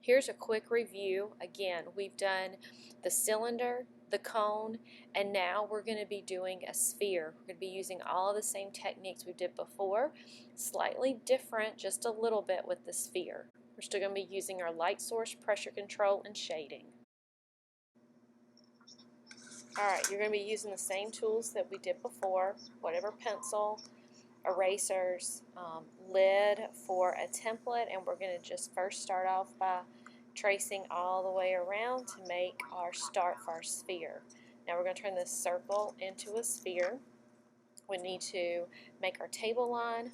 Here's a quick review. Again, we've done the cylinder, the cone, and now we're going to be doing a sphere. We're going to be using all of the same techniques we did before, slightly different just a little bit with the sphere. We're still going to be using our light source, pressure control, and shading. Alright, you're going to be using the same tools that we did before, whatever pencil, erasers, lid for a template, and we're going to just first start off by tracing all the way around to make our start for our sphere. Now we're going to turn this circle into a sphere. We need to make our table line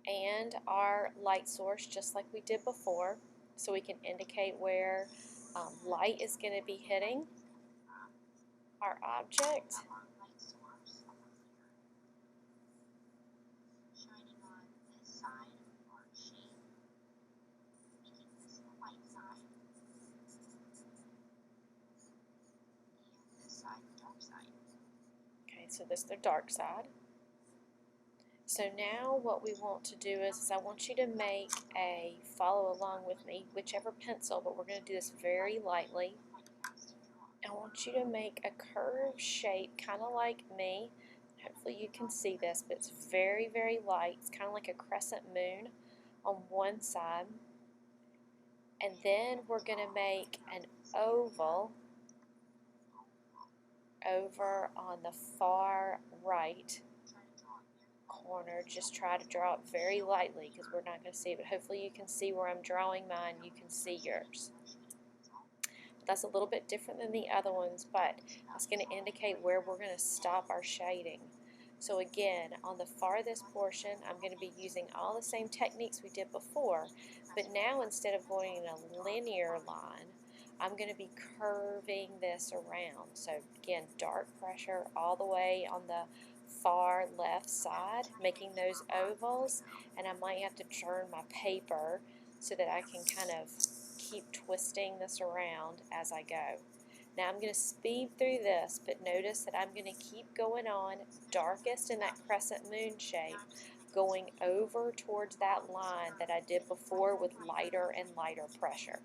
and our light source just like we did before, so we can indicate where light is going to be hitting our object. Okay, so this is the dark side. So now what we want to do is I want you to make a, follow along with me, whichever pencil, but we're going to do this very lightly. I want you to make a curved shape, kind of like me. Hopefully you can see this, but it's very, very light. It's kind of like a crescent moon on one side. And then we're going to make an oval over on the far right corner. Just try to draw it very lightly because we're not going to see it, but hopefully you can see where I'm drawing mine. You can see yours. That's a little bit different than the other ones, but it's going to indicate where we're going to stop our shading. So again, on the farthest portion, I'm going to be using all the same techniques we did before, but now instead of going in a linear line, I'm going to be curving this around. So again, dark pressure all the way on the far left side, making those ovals, and I might have to turn my paper so that I can kind of keep twisting this around as I go. Now I'm going to speed through this, but notice that I'm going to keep going on darkest in that crescent moon shape, going over towards that line that I did before with lighter and lighter pressure.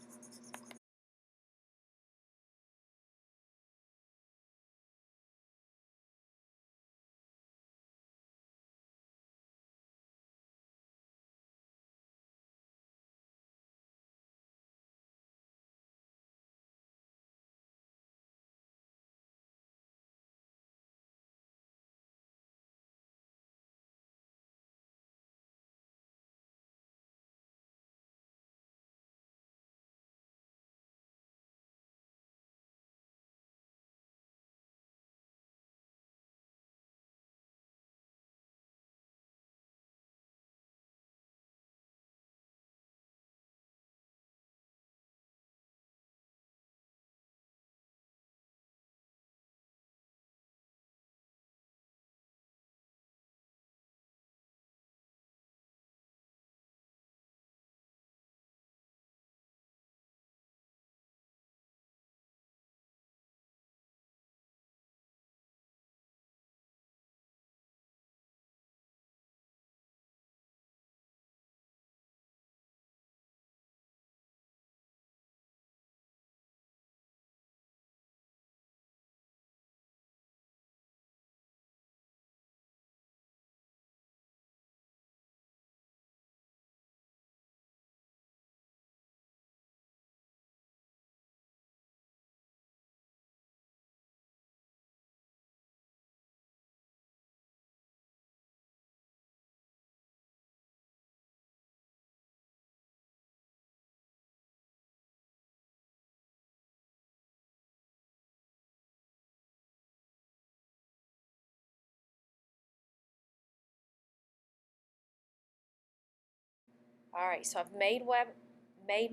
Alright, so I've made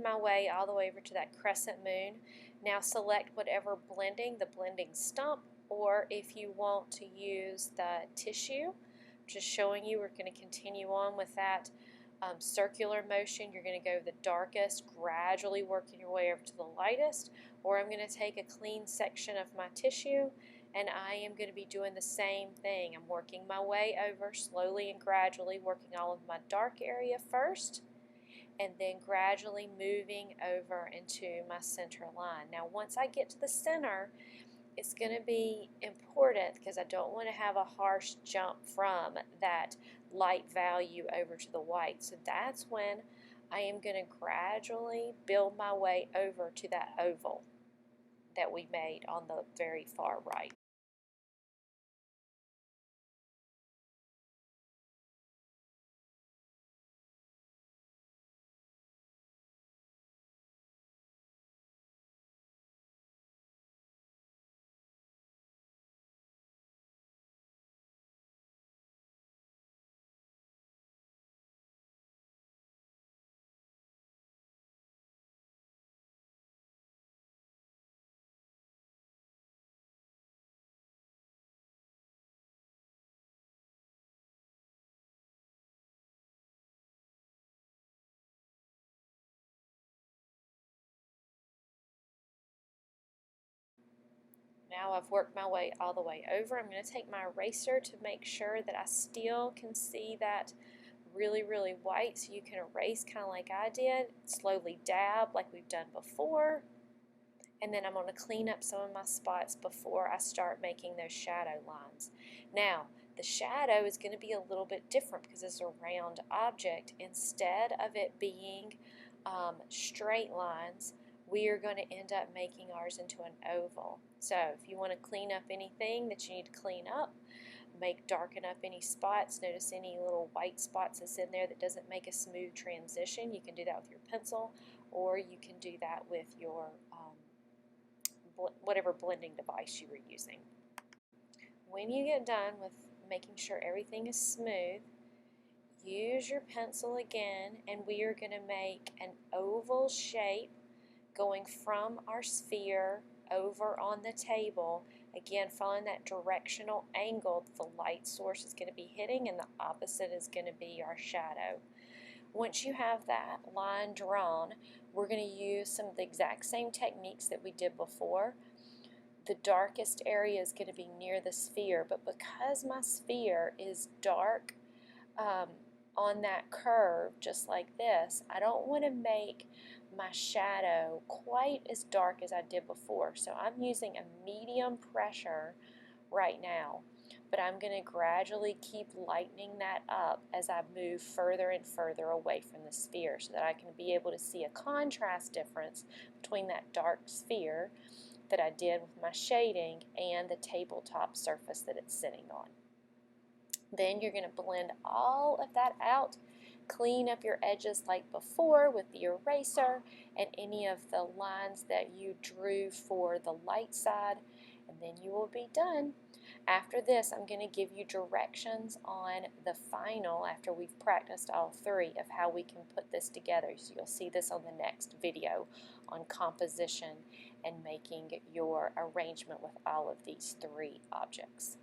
my way all the way over to that crescent moon. Now select whatever blending, the blending stump, or if you want to use the tissue. Just showing you, we're going to continue on with that circular motion. You're going to go the darkest, gradually working your way over to the lightest, or I'm going to take a clean section of my tissue and I am going to be doing the same thing. I'm working my way over slowly and gradually, working all of my dark area first, and then gradually moving over into my center line. Now once I get to the center, it's going to be important because I don't want to have a harsh jump from that light value over to the white. So that's when I am going to gradually build my way over to that oval that we made on the very far right. Now I've worked my way all the way over. I'm going to take my eraser to make sure that I still can see that really, really white, so you can erase kind of like I did. Slowly dab like we've done before. And then I'm going to clean up some of my spots before I start making those shadow lines. Now, the shadow is going to be a little bit different because it's a round object. Instead of it being straight lines, we are going to end up making ours into an oval. So if you want to clean up anything that you need to clean up, darken up any spots, notice any little white spots that's in there that doesn't make a smooth transition, you can do that with your pencil, or you can do that with your whatever blending device you were using. When you get done with making sure everything is smooth, use your pencil again, and we are going to make an oval shape going from our sphere over on the table, again following that directional angle the light source is going to be hitting, and the opposite is going to be our shadow. Once you have that line drawn, we're going to use some of the exact same techniques that we did before. The darkest area is going to be near the sphere, but because my sphere is dark on that curve just like this, I don't want to make my shadow quite as dark as I did before. So I'm using a medium pressure right now, but I'm going to gradually keep lightening that up as I move further and further away from the sphere so that I can be able to see a contrast difference between that dark sphere that I did with my shading and the tabletop surface that it's sitting on. Then you're going to blend all of that out, clean up your edges like before with the eraser and any of the lines that you drew for the light side, and then you will be done. After this, I'm going to give you directions on the final, after we've practiced all three, of how we can put this together. So you'll see this on the next video on composition and making your arrangement with all of these three objects.